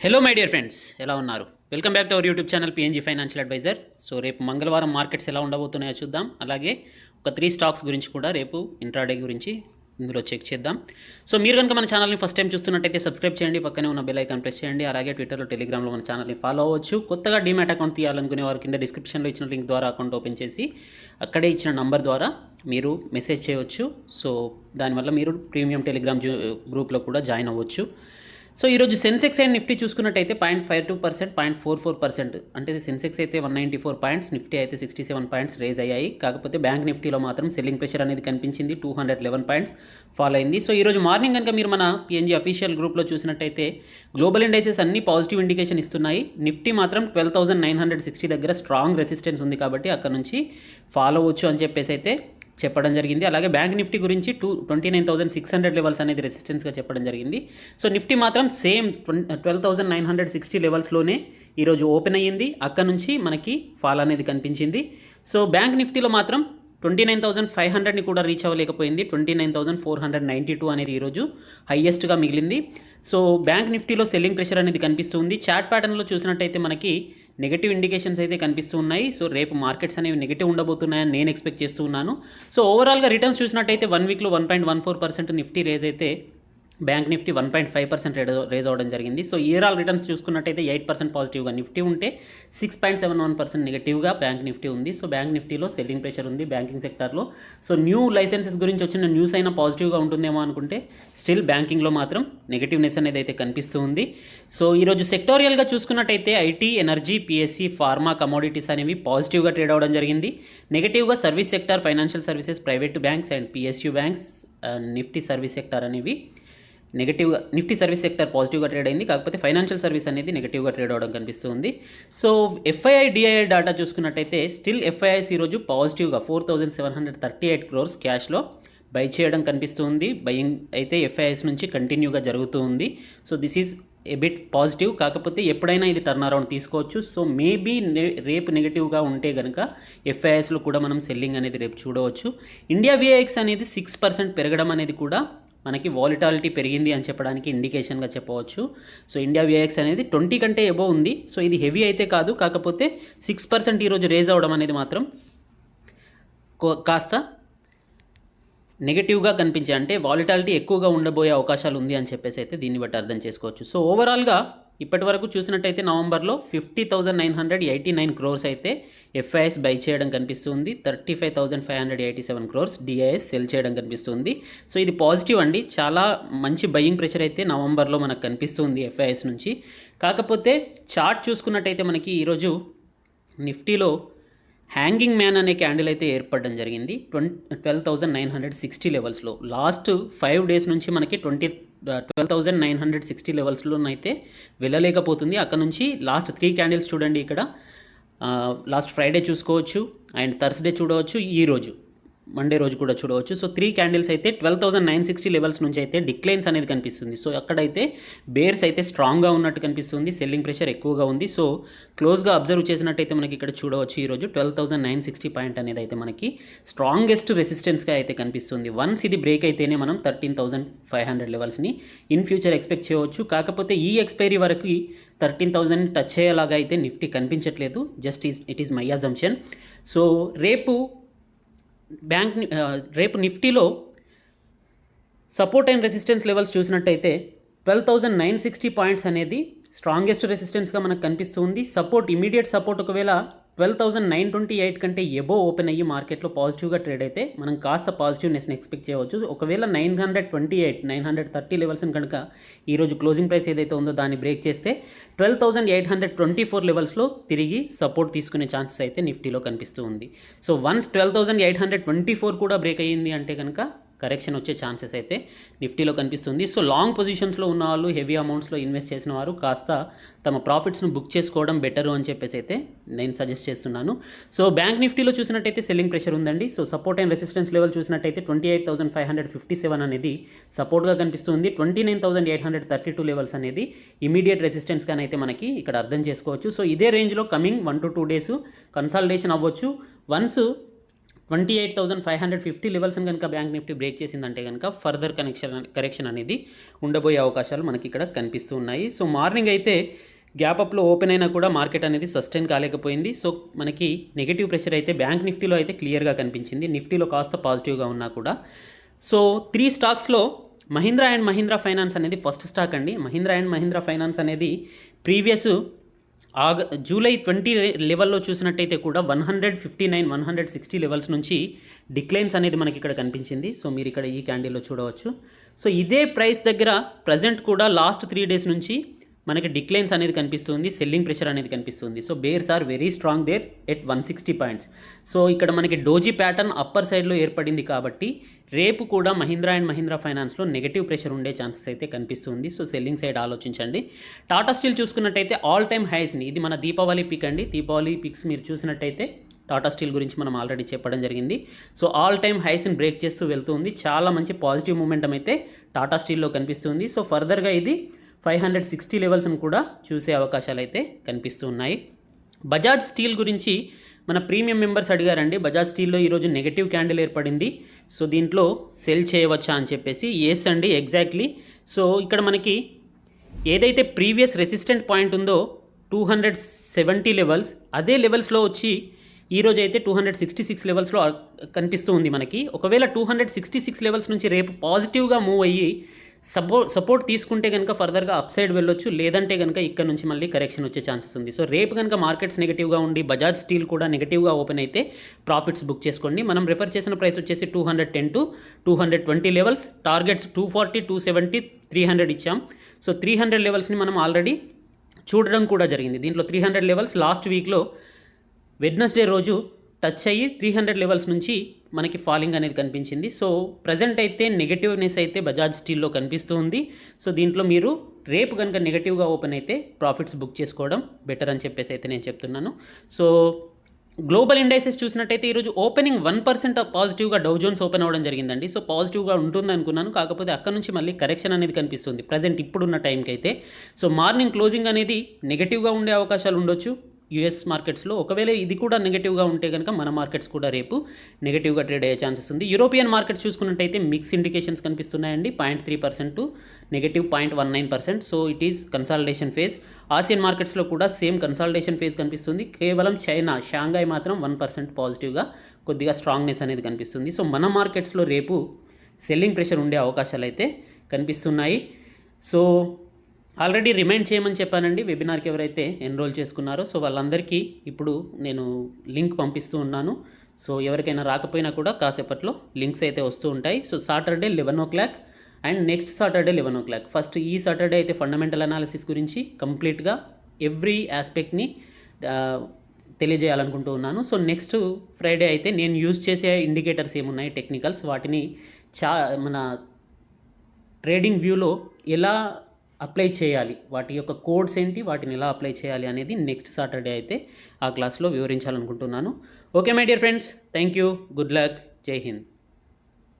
Hello my dear friends, ఎలా ఉన్నారు? Welcome back to our YouTube channel PNG financial advisor. So రేపు మంగళవారం markets ఎలా ఉండబోతున్నాయో చూద్దాం. అలాగే ఒక 3 స్టాక్స్ గురించి కూడా రేపు ఇంట్రాడే గురించి ఇందులో చెక్ చేద్దాం. సో మీరు కనుక మన ఛానల్ని ఫస్ట్ టైం చూస్తున్నట్టయితే సబ్స్క్రైబ్ చేయండి, పక్కనే ఉన్న బెల్ ఐకాన్ ప్రెస్ చేయండి. అలాగే ట్విట్టర్లో, టెలిగ్రామ్లో మన ఛానల్ని ఫాలో అవ్వచ్చు. కొత్తగా డీమ్యాట్ అకౌంట్ తీయాలనుకునే వారు కింద డిస్క్రిప్షన్లో ఇచ్చిన లింక్ ద్వారా అకౌంట్ ఓపెన్ చేసి అక్కడే ఇచ్చిన నంబర్ ద్వారా మీరు మెసేజ్ చేయవచ్చు. సో దానివల్ల మీరు ప్రీమియం టెలిగ్రామ్ గ్రూప్లో కూడా జాయిన్ అవ్వచ్చు. సో ఈరోజు సెన్సెక్స్ అండ్ నిఫ్టీ చూసుకున్నట్టయితే 0.52%, 0.44%, అంటే సెన్సెక్స్ అయితే 194 పాయింట్స్, నిఫ్టీ అయితే 67 పాయింట్స్ రేజ్ అయ్యాయి. కాకపోతే బ్యాంక్ నిఫ్టీలో మాత్రం సెల్లింగ్ ప్రెషర్ అనేది కనిపించింది, 211 పాయింట్స్ ఫాల్ అయింది. సో ఈరోజు మార్నింగ్ కనుక మీరు మన పిఎన్జీ అఫీషియల్ గ్రూప్లో చూసినట్టయితే గ్లోబల్ ఇండైసెస్ అన్ని పాజిటివ్ ఇండికేషన్ ఇస్తున్నాయి. నిఫ్టీ మాత్రం 12,960 దగ్గర స్ట్రాంగ్ రెసిస్టెన్స్ ఉంది, కాబట్టి అక్కడ నుంచి ఫాలో అవ్వచ్చు అని చెప్పేసి అయితే చెప్పడం జరిగింది. అలాగే బ్యాంక్ నిఫ్టీ గురించి 29,600 లెవెల్స్ అనేది రెసిస్టెన్స్గా చెప్పడం జరిగింది. సో నిఫ్టీ మాత్రం సేమ్ 12,960 లెవెల్స్లోనే ఈరోజు ఓపెన్ అయ్యింది, అక్కడ నుంచి మనకి ఫాల్ అనేది కనిపించింది. సో బ్యాంక్ నిఫ్టీలో మాత్రం 29,500ని కూడా రీచ్ అవ్వలేకపోయింది, 29,492 అనేది ఈరోజు హైయెస్ట్గా మిగిలింది. సో బ్యాంక్ నిఫ్టీలో సెల్లింగ్ ప్రెషర్ అనేది కనిపిస్తుంది. చార్ట్ ప్యాటర్న్లో చూసినట్టయితే మనకి నెగటివ్ ఇండికేషన్స్ అయితే కనిపిస్తూ ఉన్నాయి. సో రేపు మార్కెట్స్ అనేవి నెగటివ్ ఉండబోతున్నాయని నేను ఎక్స్పెక్ట్ చేస్తూ ఉన్నాను. సో ఓవరాల్గా రిటర్న్స్ చూసినట్టయితే 1 వీక్లో 1.14% నిఫ్టీ రేజ్ అయితే బ్యాంక్ నిఫ్టీ 1.5% రేజ్ అవ్వడం జరిగింది. సో ఇయర్ రిటర్న్స్ చూసుకున్నట్టయితే 8% పాజిటివ్గా నిఫ్టీ ఉంటే 6.71% నెగటివ్గా బ్యాంక్ నిఫ్టీ ఉంది. సో బ్యాంక్ నిఫ్టీలో సెల్లింగ్ ప్రెషర్ ఉంది బ్యాంకింగ్ సెక్టార్లో. సో న్యూ లైసెన్సెస్ గురించి వచ్చిన న్యూస్ అయినా పాజిటివ్గా ఉంటుందేమో అనుకుంటే స్టిల్ బ్యాంకింగ్లో మాత్రం నెగటివ్నెస్ అనేది అయితే కనిపిస్తూ ఉంది. సో ఈరోజు సెక్టోరియల్గా చూసుకున్నట్టయితే IT, energy, PSC, pharma, commodities అనేవి పాజిటివ్గా ట్రేడ్ అవ్వడం జరిగింది. నెగటివ్గా service sector, financial services, private banks and PSU banks, Nifty service sector అనేవి నెగటివ్గా, నిఫ్టీ సర్వీస్ సెక్టర్ పాజిటివ్గా ట్రేడ్ అయింది, కాకపోతే ఫైనాన్షియల్ సర్వీస్ అనేది నెగటివ్గా ట్రేడ్ అవ్వడం కనిపిస్తుంది. సో ఎఫ్ఐఐ, డిఐఐ డేటా చూసుకున్నట్టయితే స్టిల్ ఎఫ్ఐఐస్ ఈరోజు పాజిటివ్గా 4,738 crores క్యాష్లో బై చేయడం కనిపిస్తుంది. బయింగ్ అయితే ఎఫ్ఐఐస్ నుంచి కంటిన్యూగా జరుగుతూ ఉంది. So this is a bit positive, కాకపోతే ఎప్పుడైనా ఇది టర్న్ అరౌండ్ తీసుకోవచ్చు. సో మేబీ రేపు నెగిటివ్గా ఉంటే కనుక ఎఫ్ఐఐస్లో కూడా మనం సెల్లింగ్ అనేది రేపు చూడవచ్చు. ఇండియా విఐఎక్స్ అనేది 6% పెరగడం అనేది కూడా మనకి వాలిటాలిటీ పెరిగింది అని చెప్పడానికి ఇండికేషన్గా చెప్పవచ్చు. సో ఇండియా విఐఎక్స్ అనేది 20 కంటే ఎబో ఉంది. సో ఇది హెవీ అయితే కాదు, కాకపోతే 6% ఈరోజు రేజ్ అవ్వడం అనేది మాత్రం కాస్త నెగిటివ్గా కనిపించే, అంటే వాలిటాలిటీ ఎక్కువగా ఉండబోయే అవకాశాలు ఉంది అని చెప్పేసి అయితే దీన్ని బట్టి అర్థం చేసుకోవచ్చు. సో ఓవరాల్గా ఇప్పటి వరకు చూసినట్టయితే నవంబర్లో 50,989 crores అయితే ఎఫ్ఐఎస్ బై చేయడం కనిపిస్తుంది, 35,587 crores డిఐఎస్ సెల్ చేయడం కనిపిస్తుంది. సో ఇది పాజిటివ్ అండి, చాలా మంచి బయింగ్ ప్రెషర్ అయితే నవంబర్లో మనకు కనిపిస్తుంది ఎఫ్ఐఎస్ నుంచి. కాకపోతే చార్ట్ చూసుకున్నట్టయితే మనకి ఈరోజు నిఫ్టీలో హ్యాంగింగ్ మ్యాన్ అనే క్యాండిల్ అయితే ఏర్పడడం జరిగింది 12,960 లెవెల్స్లో. లాస్ట్ 5 days నుంచి మనకి 12,960 లెవెల్స్లోనైతే వెళ్ళలేకపోతుంది. అక్కడ నుంచి లాస్ట్ 3 క్యాండిల్స్ చూడండి, ఇక్కడ లాస్ట్ ఫ్రైడే చూసుకోవచ్చు అండ్ థర్స్డే చూడవచ్చు, ఈరోజు మండే రోజు కూడా చూడవచ్చు. సో 3 క్యాండిల్స్ అయితే 12,960 లెవెల్స్ నుంచి అయితే డిక్లైన్స్ అనేది కనిపిస్తుంది. సో అక్కడైతే బేర్స్ అయితే స్ట్రాంగ్గా ఉన్నట్టు కనిపిస్తుంది, సెల్లింగ్ ప్రెషర్ ఎక్కువగా ఉంది. సో క్లోజ్గా అబ్జర్వ్ చేసినట్టయితే మనకి ఇక్కడ చూడవచ్చు ఈరోజు 12,960 పాయింట్ అనేది అయితే మనకి స్ట్రాంగెస్ట్ రెసిస్టెన్స్గా అయితే కనిపిస్తుంది. వన్స్ ఇది బ్రేక్ అయితేనే మనం 13,500 లెవెల్స్ని ఇన్ ఫ్యూచర్ ఎక్స్పెక్ట్ చేయవచ్చు. కాకపోతే ఈ ఎక్స్పైరీ వరకు 13,000 టచ్ అయ్యేలాగా అయితే నిఫ్టీ కనిపించట్లేదు, just it is my assumption. So రేపు నిఫ్టీలో సపోర్ట్ అండ్ రెసిస్టెన్స్ లెవెల్స్ చూసినట్టయితే 12,960 పాయింట్స్ అనేది స్ట్రాంగెస్ట్ రెసిస్టెన్స్గా మనకు కనిపిస్తుంది. సపోర్ట్, ఇమీడియట్ సపోర్ట్ ఒకవేళ 12,928 కంటే ఎబో ఓపెన్ అయ్యి మార్కెట్లో పాజిటివ్గా ట్రేడ్ అయితే మనం కాస్త పాజిటివ్నెస్ని ఎక్స్పెక్ట్ చేయవచ్చు. ఒకవేళ 928, 930 లెవెల్స్ని కనుక ఈరోజు క్లోజింగ్ ప్రైస్ ఏదైతే ఉందో దాన్ని బ్రేక్ చేస్తే 12,824 లెవెల్స్లో తిరిగి సపోర్ట్ తీసుకునే ఛాన్సెస్ అయితే నిఫ్టీలో కనిపిస్తూ ఉంది. సో వన్స్ 12,824 కూడా బ్రేక్ అయ్యింది అంటే కనుక కరెక్షన్ వచ్చే ఛాన్సెస్ అయితే నిఫ్టీలో కనిపిస్తుంది. సో లాంగ్ పొజిషన్స్లో ఉన్న వాళ్ళు, హెవీ అమౌంట్స్లో ఇన్వెస్ట్ చేసిన వారు కాస్త తమ ప్రాఫిట్స్ను బుక్ చేసుకోవడం బెటరు అని చెప్పేసి అయితే నేను సజెస్ట్ చేస్తున్నాను. సో బ్యాంక్ నిఫ్టీలో చూసినట్టయితే సెల్లింగ్ ప్రెషర్ ఉందండి. So support and resistance level చూసినట్టయితే 28,557 అనేది సపోర్ట్గా కనిపిస్తుంది, 29,832 లెవెల్స్ అనేది ఇమీడియట్ రెసిస్టెన్స్గానైతే అయితే మనకి ఇక్కడ అర్థం చేసుకోవచ్చు. సో ఇదే రేంజ్లో కమింగ్ 1 to 2 days కన్సాలిడేషన్ అవ్వచ్చు. వన్స్ 28,550 లెవెల్స్ని కనుక బ్యాంక్ నిఫ్టీ బ్రేక్ చేసిందంటే కనుక ఫర్దర్ కరెక్షన్ అనేది ఉండబోయే అవకాశాలు మనకి ఇక్కడ కనిపిస్తూ ఉన్నాయి. సో మార్నింగ్ అయితే గ్యాప్ అప్లో ఓపెన్ అయినా కూడా మార్కెట్ అనేది సస్టైన్ కాలేకపోయింది. సో మనకి నెగిటివ్ ప్రెషర్ అయితే బ్యాంక్ నిఫ్టీలో అయితే క్లియర్గా కనిపించింది. నిఫ్టీలో కాస్త పాజిటివ్గా ఉన్నా కూడా. సో 3 స్టాక్స్లో మహీంద్రా అండ్ మహీంద్రా ఫైనాన్స్ అనేది ఫస్ట్ స్టాక్ అండి. మహీంద్రా అండ్ మహీంద్రా ఫైనాన్స్ అనేది ప్రీవియస్ జూలై 20 లెవెల్లో చూసినట్టయితే కూడా 159, 160 లెవెల్స్ నుంచి డిక్లైన్స్ అనేది మనకి ఇక్కడ కనిపించింది. సో మీరు ఇక్కడ ఈ క్యాండిల్లో చూడవచ్చు. సో ఇదే ప్రైస్ దగ్గర ప్రజెంట్ కూడా లాస్ట్ 3 డేస్ నుంచి మనకి డిక్లైన్స్ అనేది కనిపిస్తుంది, సెల్లింగ్ ప్రెషర్ అనేది కనిపిస్తుంది. So bears are very strong there at 160 points. So ఇక్కడ మనకి డోజీ ప్యాటర్న్ అప్పర్ సైడ్లో ఏర్పడింది కాబట్టి రేపు కూడా మహీంద్రా అండ్ మహీంద్రా ఫైనాన్స్లో నెగటివ్ ప్రెషర్ ఉండే ఛాన్సెస్ అయితే కనిపిస్తుంది. సో సెల్లింగ్ సైడ్ ఆలోచించండి. టాటా స్టీల్ చూసుకున్నట్టయితే ఆల్ టైమ్ హైస్ని, ఇది మన దీపావళి పిక్ అండి. దీపావళి పిక్స్ మీరు చూసినట్టయితే టాటా స్టీల్ గురించి మనం ఆల్రెడీ చెప్పడం జరిగింది. సో ఆల్ టైమ్ హైస్ని బ్రేక్ చేస్తూ వెళ్తుంది. చాలా మంచి పాజిటివ్ మూమెంటం అయితే టాటా స్టీల్లో కనిపిస్తుంది. సో ఫర్దర్గా ఇది 560 లెవెల్స్ని కూడా చూసే అవకాశాలు అయితే కనిపిస్తూ ఉన్నాయి. బజాజ్ స్టీల్ గురించి మన ప్రీమియం మెంబర్స్ అడిగారండి. బజాజ్ స్టీల్లో ఈరోజు నెగటివ్ క్యాండిల్ ఏర్పడింది. సో దీంట్లో సెల్ చేయవచ్చా అని చెప్పేసి. ఎస్ అండి, ఎగ్జాక్ట్లీ. సో ఇక్కడ మనకి ఏదైతే ప్రీవియస్ రెసిస్టెంట్ పాయింట్ ఉందో 270 లెవెల్స్, అదే లెవెల్స్లో వచ్చి ఈరోజు అయితే 266 లెవెల్స్లో కనిపిస్తూ ఉంది మనకి. ఒకవేళ 266 లెవెల్స్ నుంచి రేపు పాజిటివ్గా మూవ్ అయ్యి సపోర్ట్ తీసుకుంటే కనుక ఫర్దర్గా అప్ సైడ్ వెళ్ళొచ్చు. లేదంటే కనుక ఇక్కడ నుంచి మళ్ళీ కరెక్షన్ వచ్చే ఛాన్సెస్ ఉంది. సో రేపు కనుక మార్కెట్స్ నెగిటివ్గా ఉండి బజాజ్ స్టీల్ కూడా నెగిటివ్గా ఓపెన్ అయితే ప్రాఫిట్స్ బుక్ చేసుకోండి. మనం రిఫర్ చేసిన ప్రైస్ వచ్చేసి 210 to 220 లెవెల్స్. టార్గెట్స్ 240, 270, 300 ఇచ్చాం. సో 300 లెవెల్స్ని మనం ఆల్రెడీ చూడడం కూడా జరిగింది. దీంట్లో 300 లెవెల్స్ లాస్ట్ వీక్లో వెడ్నెస్డే రోజు టచ్ అయ్యి 300 లెవెల్స్ నుంచి మనకి ఫాలింగ్ అనేది కనిపించింది. సో ప్రజెంట్ అయితే నెగటివ్నెస్ అయితే బజాజ్ స్టీల్లో కనిపిస్తూ ఉంది. సో దీంట్లో మీరు రేపు కనుక నెగటివ్గా ఓపెన్ అయితే ప్రాఫిట్స్ బుక్ చేసుకోవడం బెటర్ అని చెప్పేసి అయితే నేను చెప్తున్నాను. సో గ్లోబల్ ఇండైసెస్ చూసినట్టయితే ఈరోజు ఓపెనింగ్ 1% పాజిటివ్గా డౌ జోన్స్ ఓపెన్ అవ్వడం జరిగిందండి. సో పాజిటివ్గా ఉంటుంది అనుకున్నాను, కాకపోతే అక్కడ నుంచి మళ్ళీ కరెక్షన్ అనేది కనిపిస్తుంది ప్రజెంట్ ఇప్పుడున్న టైంకి అయితే. సో మార్నింగ్ క్లోజింగ్ అనేది నెగటివ్గా ఉండే అవకాశాలు ఉండొచ్చు యూఎస్ మార్కెట్స్లో. ఒకవేళ ఇది కూడా నెగటివ్గా ఉంటే కనుక మన మార్కెట్స్ కూడా రేపు నెగటివ్గా ట్రేడ్ అయ్యే ఛాన్సెస్ ఉంది. యూరోపియన్ మార్కెట్స్ చూసుకున్నట్టయితే మిక్స్ ఇండికేషన్స్ కనిపిస్తున్నాయండి. 0.3% to -0.19%. So it is consolidation phase. Asian మార్కెట్స్లో కూడా సేమ్ కన్సాలిడేషన్ ఫేజ్ కనిపిస్తుంది. కేవలం చైనా, షాంఘై మాత్రం 1% పాజిటివ్గా కొద్దిగా స్ట్రాంగ్నెస్ అనేది కనిపిస్తుంది. సో మన మార్కెట్స్లో రేపు సెల్లింగ్ ప్రెషర్ ఉండే అవకాశాలు అయితే కనిపిస్తున్నాయి. సో ఆల్రెడీ రిమైండ్ చేయమని చెప్పానండి వెబినార్కి ఎవరైతే ఎన్రోల్ చేసుకున్నారో. సో వాళ్ళందరికీ ఇప్పుడు నేను లింక్ పంపిస్తూ ఉన్నాను. సో ఎవరికైనా రాకపోయినా కూడా కాసేపట్లో లింక్స్ అయితే వస్తూ ఉంటాయి. So Saturday 11 o'clock and next Saturday 11 o'clock. First ఈ సాటర్డే అయితే ఫండమెంటల్ అనాలిసిస్ గురించి కంప్లీట్గా ఎవ్రీ ఆస్పెక్ట్ని తెలియజేయాలనుకుంటూ ఉన్నాను. సో నెక్స్ట్ ఫ్రైడే అయితే నేను యూజ్ చేసే ఇండికేటర్స్ ఏమున్నాయి టెక్నికల్స్, వాటిని మన ట్రేడింగ్ వ్యూలో ఎలా అప్లై చేయాలి, వాటి యొక్క కోడ్స్ ఏంటి, వాటిని ఎలా అప్లై చేయాలి అనేది నెక్స్ట్ సాటర్డే అయితే ఆ క్లాస్లో వివరించాలనుకుంటున్నాను. Okay my dear friends, thank you, good luck, జై హింద్.